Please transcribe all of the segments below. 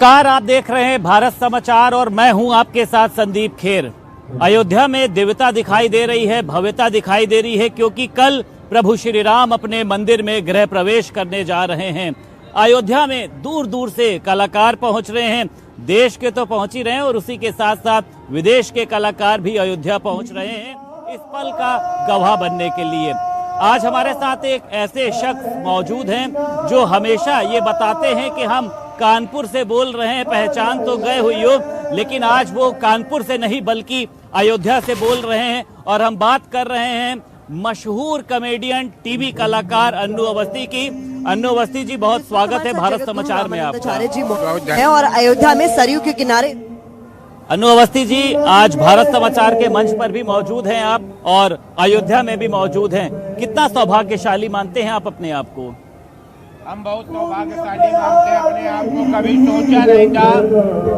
Car आप देख रहे हैं भारत समाचार और मैं हूं आपके साथ संदीप खेर। अयोध्या में दिव्यता दिखाई दे रही है, भव्यता दिखाई दे रही है, क्योंकि कल प्रभु श्री राम अपने मंदिर में गृह प्रवेश करने जा रहे हैं। अयोध्या में दूर दूर से कलाकार पहुंच रहे हैं, देश के तो पहुंच ही रहे हैं और उसी के साथ साथ विदेश के कलाकार भी अयोध्या पहुंच रहे हैं इस पल का गवाह बनने के लिए। आज हमारे साथ एक ऐसे शख्स मौजूद हैं जो हमेशा ये बताते हैं कि हम कानपुर से बोल रहे हैं, पहचान तो गए हुई हो, लेकिन आज वो कानपुर से नहीं बल्कि अयोध्या से बोल रहे हैं। और हम बात कर रहे हैं मशहूर कॉमेडियन टीवी कलाकार अन्नू अवस्थी की। अन्नू अवस्थी जी, बहुत स्वागत है भारत समाचार में आपका। है और अयोध्या में सरयू के किनारे। अन्नू अवस्थी जी, आज भारत समाचार के मंच पर भी मौजूद हैं आप और अयोध्या में भी मौजूद हैं। कितना सौभाग्यशाली मानते हैं आप अपने आप को? हम बहुत सौभाग्यशाली मानते हैं अपने आप को। कभी सोचा नहीं था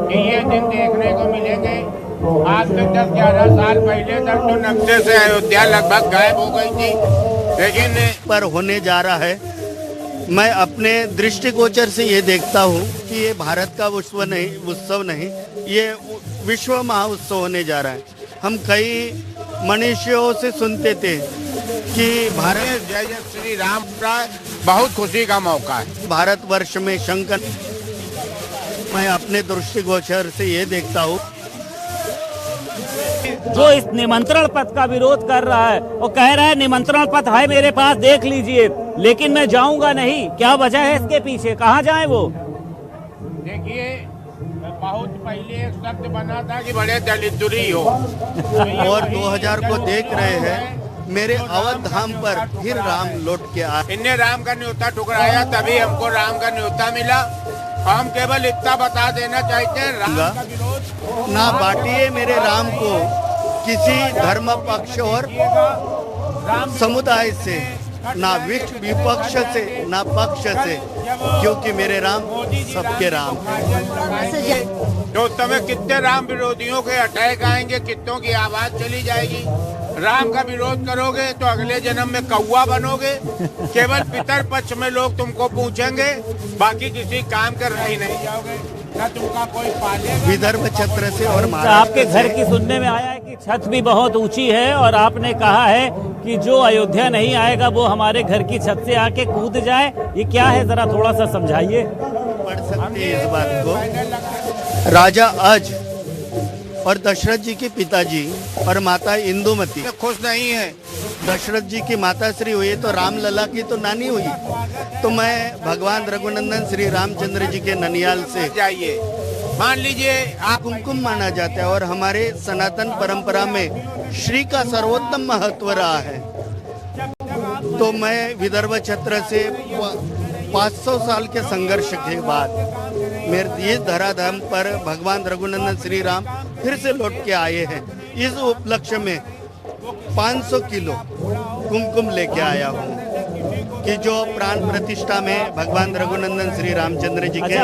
कि ये दिन देखने को मिलेंगे। आज से 10-11 साल पहले तक तो नक्शे से अयोध्या लगभग गायब हो गई थी, लेकिन पर होने जा रहा है। मैं अपने दृष्टिगोचर से ये देखता हूँ कि ये भारत का उत्सव नहीं, ये विश्व महाउत्सव होने जा रहा है। हम कई मनुष्यों से सुनते थे कि भारत जय जय श्री राम का बहुत खुशी का मौका है। भारतवर्ष में शंकर, मैं अपने दृष्टिगोचर से ये देखता हूँ जो इस निमंत्रण पत्र का विरोध कर रहा है, वो कह रहा है निमंत्रण पत्र है मेरे पास, देख लीजिए, लेकिन मैं जाऊंगा नहीं। क्या वजह है इसके पीछे, कहाँ जाए वो? देखिए, बहुत पहले एक शब्द बना था कि बड़े दलितुरी हो और 2000 को देख रहे हैं। मेरे अवध धाम पर फिर राम लौट के आए। इनने राम का न्योता ठुकराया, तभी हमको राम का न्योता मिला। हम केवल इतना बता देना चाहते हैं, राम का विरोध ना बांटिए मेरे राम को किसी धर्म पक्ष और समुदाय से, ना विपक्ष से, ना पक्ष से, क्योंकि मेरे राम सबके राम हैं। तो उस समय कितने राम विरोधियों के अटैक आएंगे, कितनों की आवाज चली जाएगी। राम का विरोध करोगे तो अगले जन्म में कौवा बनोगे। केवल पितर पक्ष में लोग तुमको पूछेंगे, बाकी किसी काम कर रहे नहीं जाओगे, ना तुमका कोई पालेगा। विदर्भ छत्र से और आपके घर की सुनने में आया है कि छत भी बहुत ऊंची है और आपने कहा है कि जो अयोध्या नहीं आएगा वो हमारे घर की छत से आके कूद जाए। ये क्या है, जरा थोड़ा सा समझाइए। पढ़ सकते हैं इस बात को। राजा अज और दशरथ जी के पिताजी और माता इंदुमती खुश नहीं है। दशरथ जी की माता श्री हुई तो रामलला की तो नानी हुई। तो मैं भगवान रघुनंदन श्री रामचंद्र जी के ननियाल से जाइए, मान लीजिए आप कुमकुम माना जाता है और हमारे सनातन परंपरा में श्री का सर्वोत्तम महत्व रहा है। तो मैं विदर्भ छत्र से 500 साल के संघर्ष के बाद मेरे इस धराधाम पर भगवान रघुनंदन श्री राम फिर से लौट के आए हैं। इस उपलक्ष्य में 500 किलो कुमकुम लेके आया हूँ कि जो प्राण प्रतिष्ठा में भगवान रघुनंदन श्री रामचंद्र जी के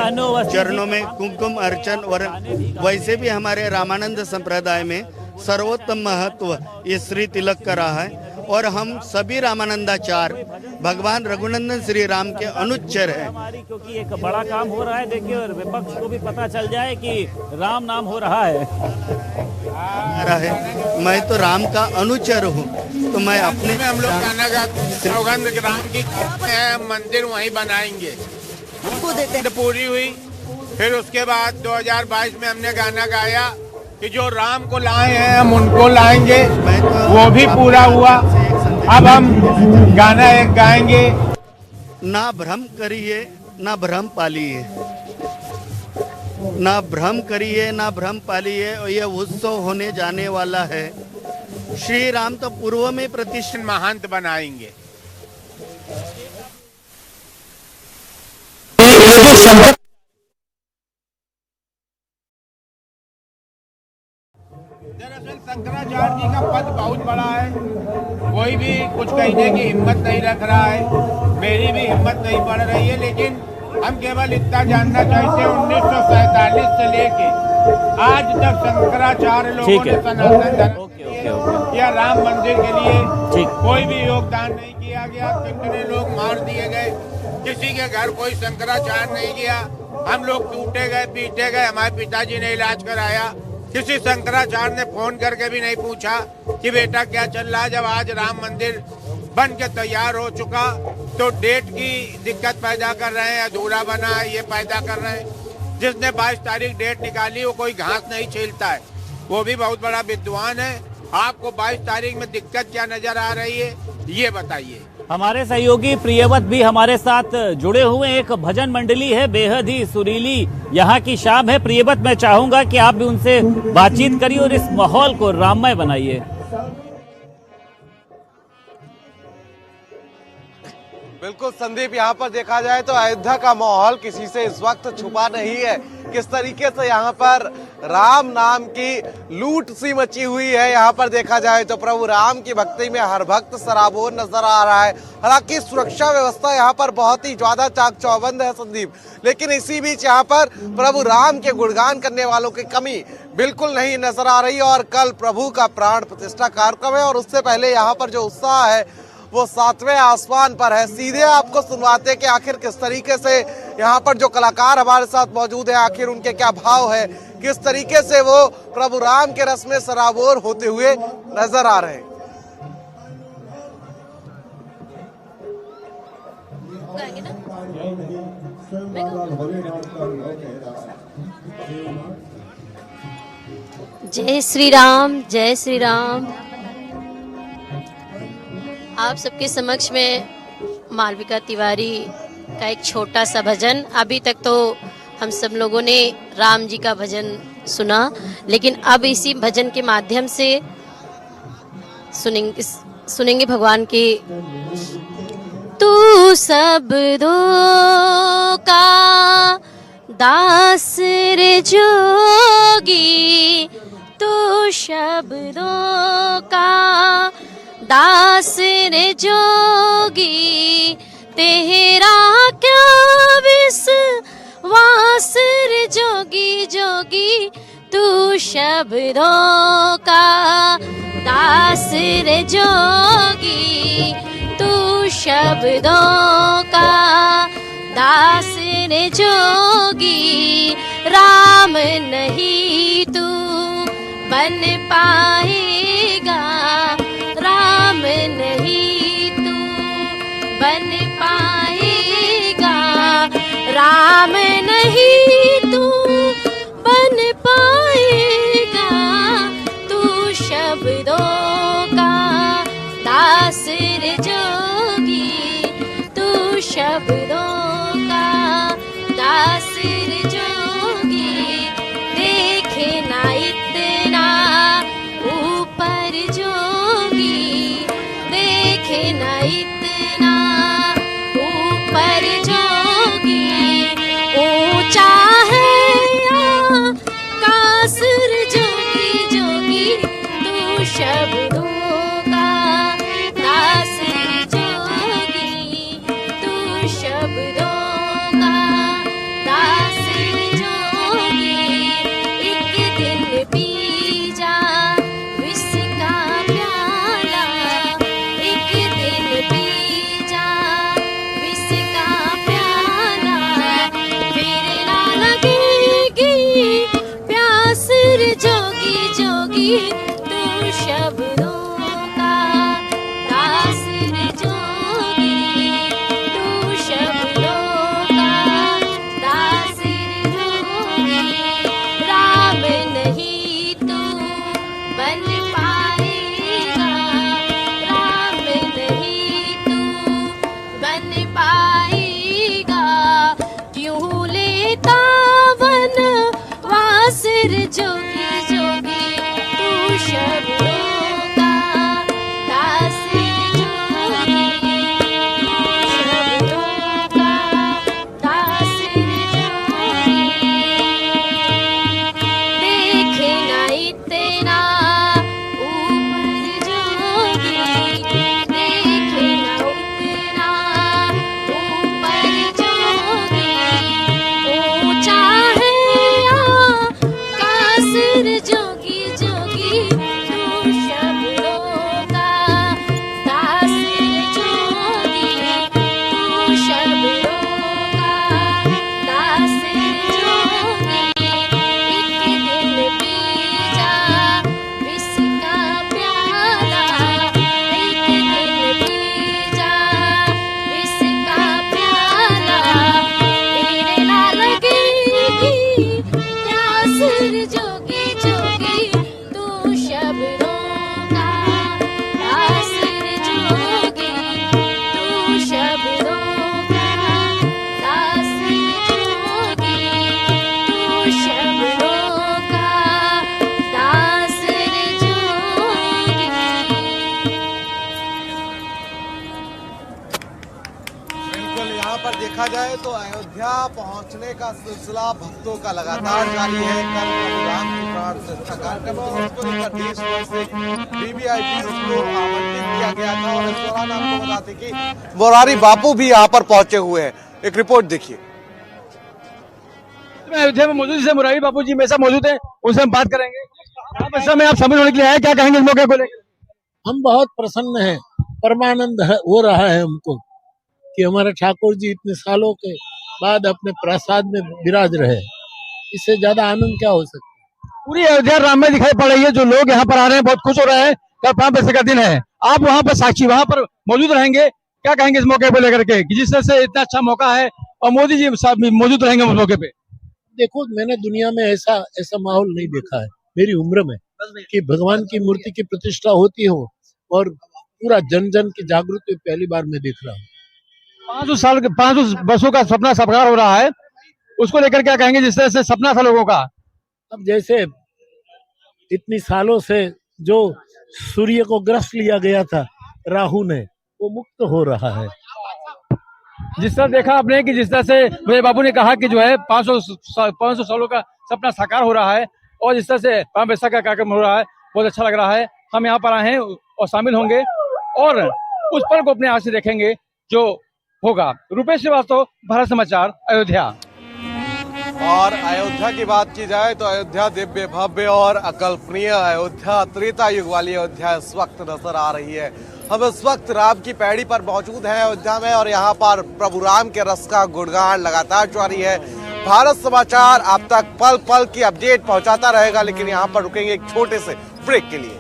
चरणों में कुमकुम अर्चन, और वैसे भी हमारे रामानंद संप्रदाय में सर्वोत्तम महत्व ये श्री तिलक का रहा है। और हम सभी रामानंदाचार्य भगवान रघुनंदन श्री राम के अनुचर हैं। क्योंकि एक बड़ा काम हो रहा है, देखिए, और विपक्ष को भी पता चल जाए कि राम नाम हो रहा है। मैं तो राम का अनुचर हूँ, तो मैं अपने में हम लोग गाना गाते राम की मंदिर वहीं बनाएंगे। पूरी हुई, फिर उसके बाद 2022 में हमने गाना गाया कि जो राम को लाए हैं हम उनको लाएंगे, वो भी पूरा हुआ। अब हम गाना एक गाएंगे, ना भ्रम करिए ना भ्रम पालिए, ना भ्रम करिए ना भ्रम पालिए। और ये उत्सव होने जाने वाला है। श्री राम तो पूर्व में प्रतिष्ठित महंत बनाएंगे। दरअसल शंकराचार्य जी का पद बहुत बड़ा है, कोई भी कुछ कहने की हिम्मत नहीं रख रहा है। मेरी भी हिम्मत नहीं बढ़ रही है, लेकिन हम केवल इतना जानना चाहते हैं 1947 से लेके आज तक शंकराचार्य लोगों ने सनातन धर्म या राम मंदिर के लिए कोई भी योगदान नहीं किया गया। कितने लोग मार दिए गए, किसी के घर कोई शंकराचार्य नहीं गया। हम लोग टूटे गए, पीटे गए, हमारे पिताजी ने इलाज कराया, किसी शंकराचार्य ने फोन करके भी नहीं पूछा कि बेटा क्या चल रहा है। जब आज राम मंदिर बन के तैयार हो चुका तो डेट की दिक्कत पैदा कर रहे हैं, अधूरा बना है ये पैदा कर रहे हैं। जिसने 22 तारीख डेट निकाली वो कोई घास नहीं छीलता है, वो भी बहुत बड़ा विद्वान है। आपको 22 तारीख में दिक्कत क्या नजर आ रही है ये बताइए। हमारे सहयोगी प्रियवत भी हमारे साथ जुड़े हुए। एक भजन मंडली है, बेहद ही सुरीली यहाँ की शाम है। प्रियवत, मैं चाहूंगा कि आप भी उनसे बातचीत करिए और इस माहौल को राममय बनाइए। बिल्कुल संदीप, यहाँ पर देखा जाए तो अयोध्या का माहौल किसी से इस वक्त छुपा नहीं है। किस तरीके से यहाँ पर राम नाम की लूट सी मची हुई है। यहाँ पर देखा जाए तो प्रभु राम की भक्ति में हर भक्त सराबोर नजर आ रहा है। हालांकि सुरक्षा व्यवस्था यहाँ पर बहुत ही ज्यादा चाक चौबंद है संदीप, लेकिन इसी बीच यहाँ पर प्रभु राम के गुणगान करने वालों की कमी बिल्कुल नहीं नजर आ रही। और कल प्रभु का प्राण प्रतिष्ठा कार्यक्रम है और उससे पहले यहाँ पर जो उत्साह है वो 7वें आसमान पर है। सीधे आपको सुनवाते कि आखिर किस तरीके से यहाँ पर जो कलाकार हमारे साथ मौजूद है, आखिर उनके क्या भाव है, किस तरीके से वो प्रभु राम के रस में सराबोर होते हुए नजर आ रहे हैं। जय श्री राम, जय श्री राम। आप सबके समक्ष में मालविका तिवारी का एक छोटा सा भजन। अभी तक तो हम सब लोगों ने राम जी का भजन सुना, लेकिन अब इसी भजन के माध्यम से सुनेंगे भगवान के। तू शब्दों का दास रे जोगी, तू शब्दों का दास रे जोगी, तेरा क्या विश्वास रे जोगी जोगी, तू शब्दों का दास रे जोगी, तू शब्दों का दास रे जोगी। राम नहीं तू बन पाएगा, राम नहीं तू बन पाएगा, राम नहीं तू बन पाएगा, तू शब्दों का दास रे जोगी, तू शब्दों का दास रे जोगी। देखे ना इतना ऊपर जोगी, देखे ना इतना ऊपर जोगी, ऊंचा है आकाश रे जोगी जोगी, तू शब्दों का दास रे जोगी, तू शब्दों का दास रे जोगी। एक दिन पी जा विष का प्याला, एक दिन पी शब्दों का दास रचूंगी। बिल्कुल, यहाँ पर देखा जाए तो अयोध्या पहुंचने का सिलसिला भक्तों का लगातार जारी है। कल प्रभु राम की प्राण प्रतिष्ठा कार्यक्रम और उसको लेकर देश भर से वीवीआईपी को आमंत्रित किया गया था और इस दौरान आपको बताते कि मोरारी बापू भी यहाँ पर पहुंचे हुए हैं। एक रिपोर्ट देखिए। अयोध्या में मौजूद से मुरारी बापू जी हमेशा मौजूद हैं, उनसे हम बात करेंगे। आप इस समय आप शामिल होने के लिए आए, क्या कहेंगे इस मौके को लेकर? हम बहुत प्रसन्न हैं, परमानंद हो रहा है हमको कि हमारे ठाकुर जी इतने सालों के बाद अपने प्रसाद में विराज रहे। इससे ज्यादा आनंद क्या हो सकता है। पूरी अयोध्या राम में दिखाई पड़ रही है। जो लोग यहाँ पर आ रहे हैं बहुत खुश हो रहे हैं। कल 5 बजे का दिन है, आप वहाँ पर साक्षी वहाँ पर मौजूद रहेंगे। क्या कहेंगे इस मौके को लेकर के, जिस तरह से इतना अच्छा मौका है और मोदी जी मौजूद रहेंगे उस मौके पे? देखो, मैंने दुनिया में ऐसा माहौल नहीं देखा है मेरी उम्र में कि भगवान की मूर्ति की प्रतिष्ठा होती हो और पूरा जन जन की जागृति पहली बार मैं देख रहा हूँ। 500 वर्षों का सपना साकार हो रहा है, उसको लेकर क्या कहेंगे? जिस तरह से सपना था लोगों का, अब जैसे इतनी सालों से जो सूर्य को ग्रस्त लिया गया था राहु ने, वो मुक्त हो रहा है। जिस तरह देखा आपने कि जिस तरह से मेरे बाबू ने कहा कि जो है 500 सालों का सपना साकार हो रहा है और जिस तरह से 5 पैसा का कार्यक्रम हो रहा है, बहुत अच्छा लग रहा है। हम यहाँ पर आए हैं और शामिल होंगे और उस पल को अपने आँख से देखेंगे जो होगा। रुपेश श्रीवास्तव, भारत समाचार, अयोध्या। और अयोध्या की बात की जाए तो अयोध्या दिव्य भव्य और अकल्पनीय अयोध्या, त्रेता युग वाली अयोध्या इस वक्त नजर आ रही है। हम इस वक्त राम की पैड़ी पर मौजूद हैं अयोध्या में और यहाँ पर प्रभु राम के रस का गुणगान लगातार जारी है। भारत समाचार आप तक पल पल की अपडेट पहुंचाता रहेगा, लेकिन यहाँ पर रुकेंगे एक छोटे से ब्रेक के लिए।